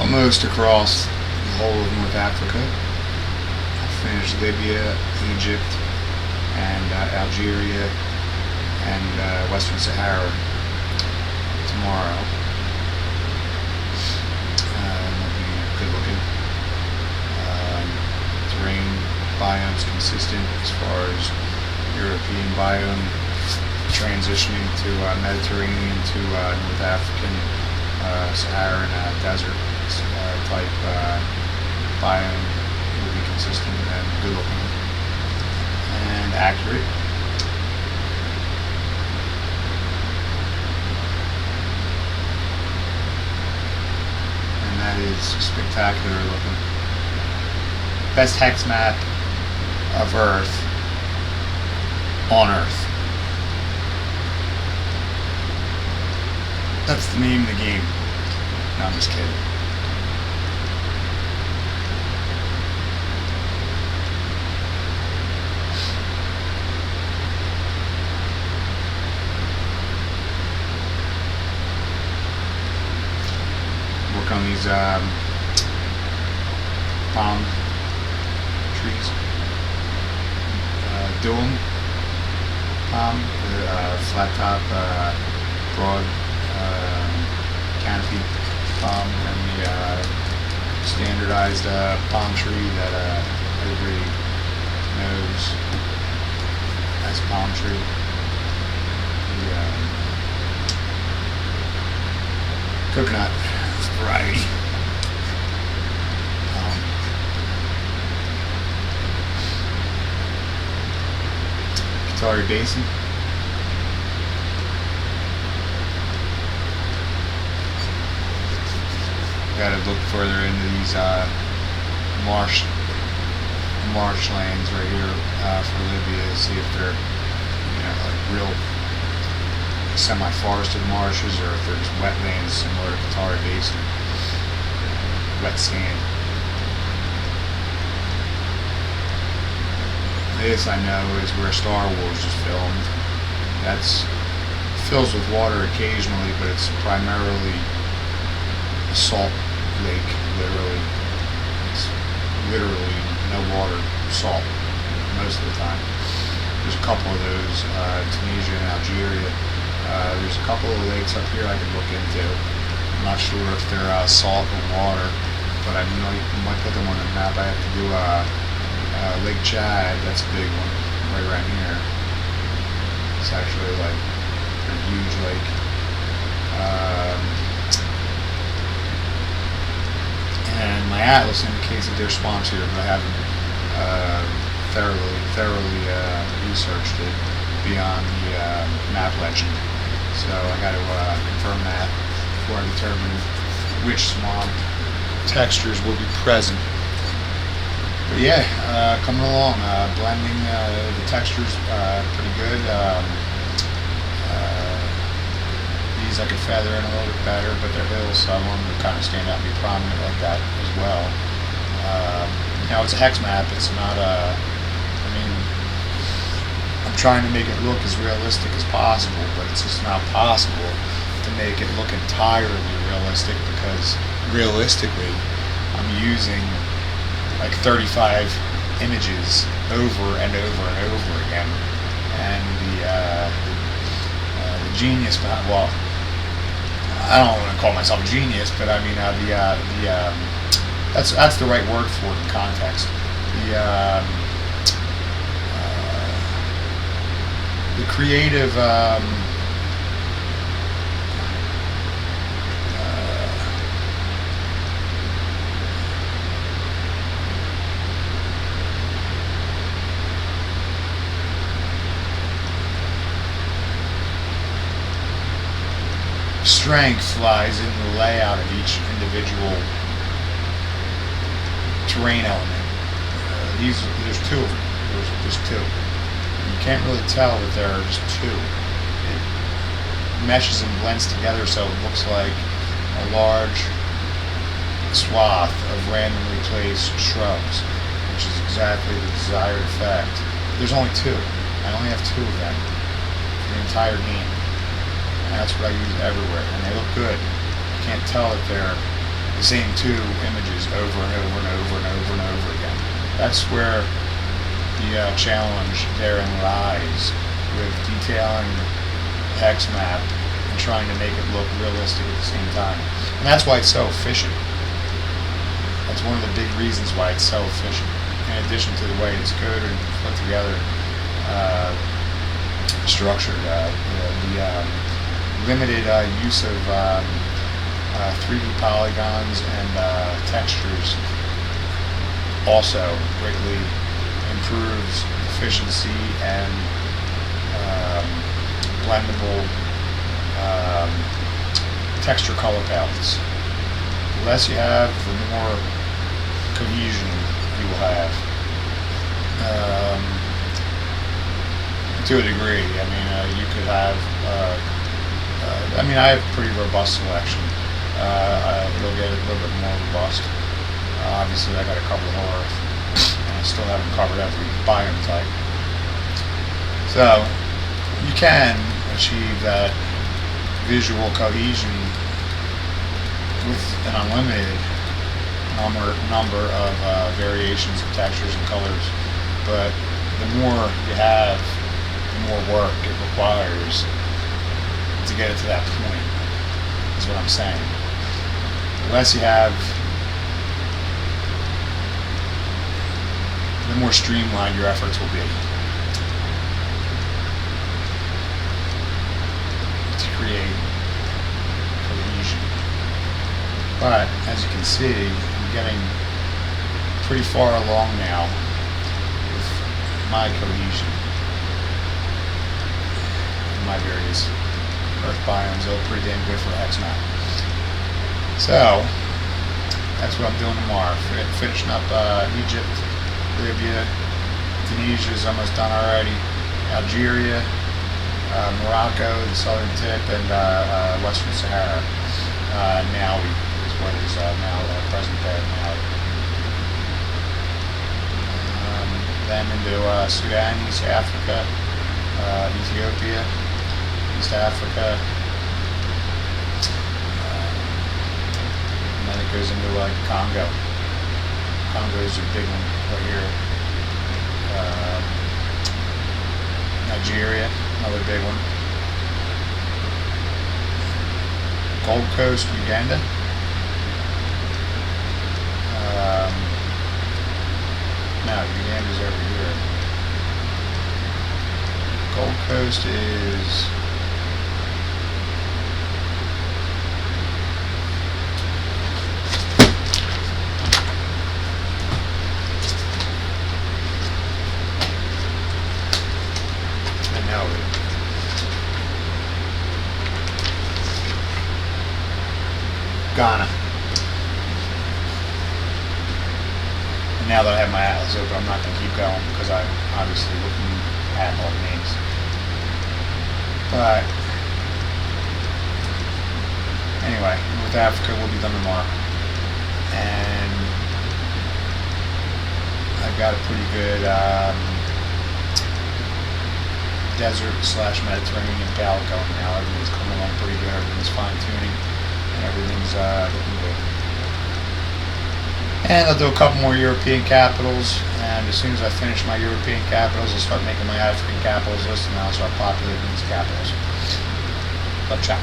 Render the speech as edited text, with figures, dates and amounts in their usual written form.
almost across the whole of North Africa. I finished Libya, Egypt, and Algeria, and Western Sahara tomorrow. Good looking. Terrain biomes consistent as far as European biome transitioning to Mediterranean to North African Saharan desert type biome will be consistent and good looking and accurate. And that is spectacular looking. Best hex map of Earth on Earth. That's the name of the game. No, I'm just kidding. Work on these palm trees. Doum palm, the flat top, broad canopy palm, and the standardized palm tree that everybody knows as palm tree. The coconut variety. Qatari Basin. Got to look further into these marshlands right here for Libya to see if they're like real semi-forested marshes or if there's wetlands similar to Qatari Basin, wet sand. This I know is where Star Wars was filmed. That's fills with water occasionally, but it's primarily a salt lake, literally. It's literally no water, salt, most of the time. There's a couple of those, Tunisia and Algeria. There's a couple of lakes up here I could look into. I'm not sure if they're salt or water, but I might put them on the map. I have to do Lake Chad, that's a big one, right around here. It's actually like a huge lake. And my atlas indicates that they're sponsored, but I haven't thoroughly researched it beyond the map legend. So I got to confirm that before I determine which swamp textures will be present. But yeah, coming along, blending the textures pretty good. These I could feather in a little bit better, but they're hills, so I want them to kind of stand out and be prominent like that as well. Now it's a hex map, it's not I'm trying to make it look as realistic as possible, but it's just not possible to make it look entirely realistic because realistically I'm using like 35 images over and over and over again, and the genius behind, well, I don't want to call myself a genius, but I mean that's the right word for it in context. The creative strength lies in the layout of each individual terrain element. There's two of them. There's two. You can't really tell that there are just two. It meshes and blends together so it looks like a large swath of randomly placed shrubs, which is exactly the desired effect. There's only two. I only have two of them for the entire game. And that's what I use everywhere, and they look good. You can't tell that they're the same two images over and over and over and over and over again. That's where the challenge therein lies, with detailing the hex map and trying to make it look realistic at the same time. And that's why it's so efficient. That's one of the big reasons why it's so efficient. In addition to the way it's coded and put together, structured, the limited use of 3D polygons and textures also greatly improves efficiency and blendable texture color palettes. The less you have, the more cohesion you will have. To a degree, I mean, you could have. I mean, I have a pretty robust selection. It'll get a little bit more robust. Obviously, I got to cover horror, and I still haven't covered every biome type. So, you can achieve that visual cohesion with an unlimited number of variations of textures and colors. But the more you have, the more work it requires to get it to that point, is what I'm saying. The less you have, the more streamlined your efforts will be to create cohesion. But as you can see, I'm getting pretty far along now with my cohesion in my various earth biomes. They look pretty damn good for a hex map. So that's what I'm doing tomorrow. Finishing up Egypt, Libya, Tunisia is almost done already. Algeria, Morocco, the southern tip, and Western Sahara. Mali is what is now present day Mali. Then into Sudan, East Africa, Ethiopia, East Africa. And then it goes into Congo. Congo is a big one right here. Nigeria, another big one. Gold Coast, Uganda. No, Uganda's over here. Gold Coast is Ghana. And now that I have my atlas open, I'm not going to keep going because I'm obviously looking at all the names. But anyway, North Africa will be done tomorrow. And I've got a pretty good desert/Mediterranean palette going now. Everything's coming along pretty good. Everything's fine-tuning. Everything's looking good. And I'll do a couple more European capitals, and as soon as I finish my European capitals, I'll start making my African capitals list, and then I'll start populating these capitals. Let's check.